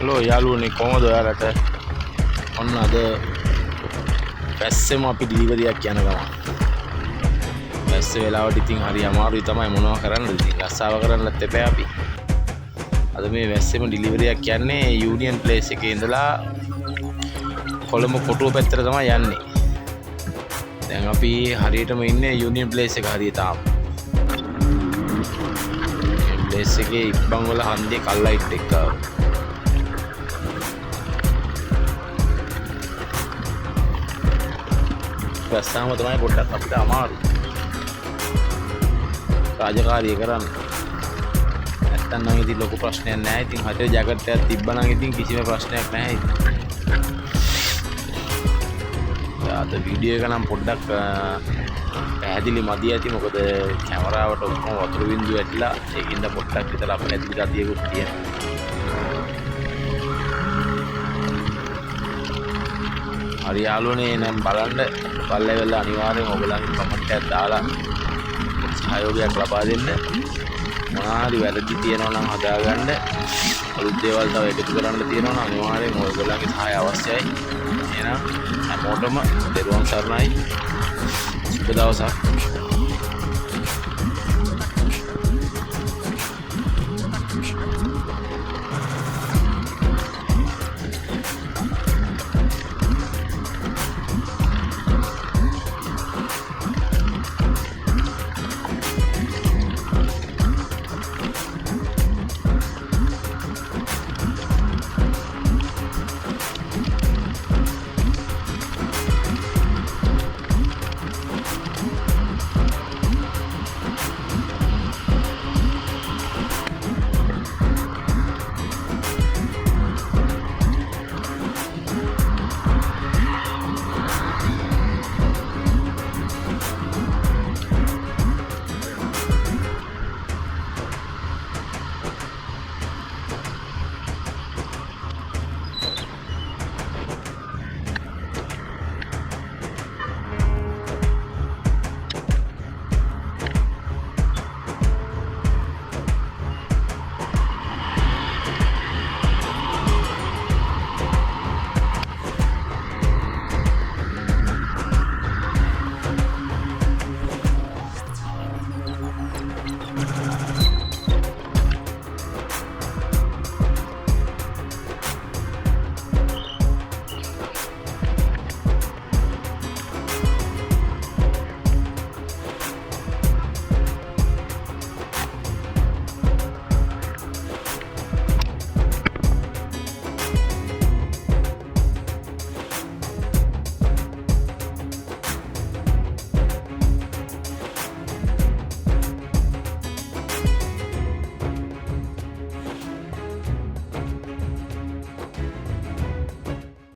hello යාළුවනේ කොහමද ඔයාලට ඔන්න අද වැස්සෙම අපි ඩිලිවරියක් යන ගමන් වැස්ස වෙලාවට ඉතින් හරි අමාරුයි තමයි මොනවා කරන්නද ඉතින් රස්සාව කරන්නත් එපා අපි අද මේ වැස්සෙම ඩිලිවරියක් යන්නේ යූනියන් ප්ලේස් එකේ ඉඳලා කොළඹ කොටුව පැත්තට තමයි යන්නේ දැන් අපි හරියටම ඉන්නේ යූනියන් ප්ලේස් එක හරිය තාම ප්ලේස් එකේ ඉබ්බන් වල හන්දියේ කල් ලයිට් එක වැස්සාම තමයි පොඩ්ඩක් අපිට අමාරු රාජකාරිය කරන්න නැත්තම් නම් ඉතින් ලොකු ප්‍රශ්නයක් නැහැ ඉතින් හතේ ජැකට් එකක් තිබ්බනම් ඉතින් කිසිම ප්‍රශ්නයක් නැහැ ඉතින් අද වීඩියෝ එක නම් පොඩ්ඩක් පැහැදිලි මදි ඇති මොකද කැමරාවට ඔක්කොම වතුර බින්දුව ඇట్లా ඒකින්ද පොඩ්ඩක් විතර අපැහැදිලි ගතියකුත් තියෙනවා හරි යාළුවනේ නම් බලන්න පල්ලේ වෙලා අනිවාර්යෙන් ඔයගලන්ගේ කමෙන්ට් එකක් දාලා සහයෝගයක් ලබා දෙන්න මොනවා හරි වැරදි තියෙනවා නම් හදාගන්න අලුත් දේවල් තව එකතු කරන්න තියෙනවා නම් අනිවාර්යෙන් ඔයගලන්ගේ සහාය අවශ්‍යයි එහෙනම් හැමෝටම දරුවන් සරණයි සුබ දවසක්